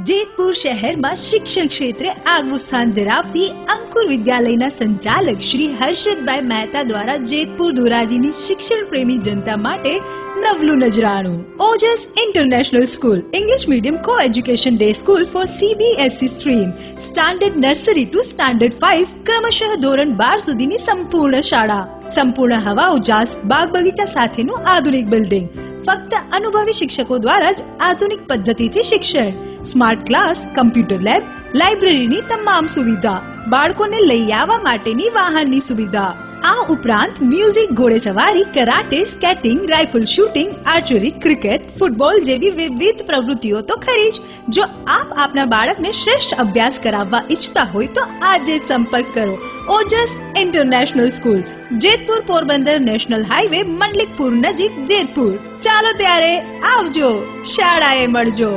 જેતપુર શહેરમાં શિક્ષણ ક્ષેત્રે આગવું સ્થાન ધરાવતી અંકુર વિદ્યાલયના સંચાલક શ્રી હર્ષદભાઈ મહેતા દ્વારા જેતપુર ધોરાજીની શિક્ષણ પ્રેમી જનતા માટે નવલું નજરાણું. ઓજસ ઇન્ટરનેશનલ સ્કૂલ, ઇંગ્લિશ મીડિયમ કો education day school four CBSE stream, standard nursery two standard 5, ક્રમશઃ ધોરણ 12 સુધીની સંપૂર્ણ શાળા, સંપૂર્ણ હવા ઉજાસ, બાગ બગીચા સાથેનું આધુનિક બિલ્ડિંગ, ફક્ત અનુભવી શિક્ષકો દ્વારા જ આધુનિક પદ્ધતિથી શિક્ષણ, સ્માર્ટ ક્લાસ, કમ્પ્યુટર લેબ, લાઇબ્રેરીની તમામ સુવિધા, બાળકોને લઈ આવવા માટેની વાહનની સુવિધા. આ ઉપરાંત મ્યુઝિક, ઘોડેસવારી, karate, skating, rifle shooting, archery, cricket, football જેવી વિવિધ પ્રવૃત્તિઓ તો ખરી જ. જો આપ આપના બાળકને શ્રેષ્ઠ અભ્યાસ કરાવવા ઈચ્છતા હોય તો આજે જ સંપર્ક કરો. Ojas international school, Jetpur Porbandar national highway, Mandlikpur નજીક, જેતપુર. ચાલો ત્યારે આવજો, શાળાએ મળજો.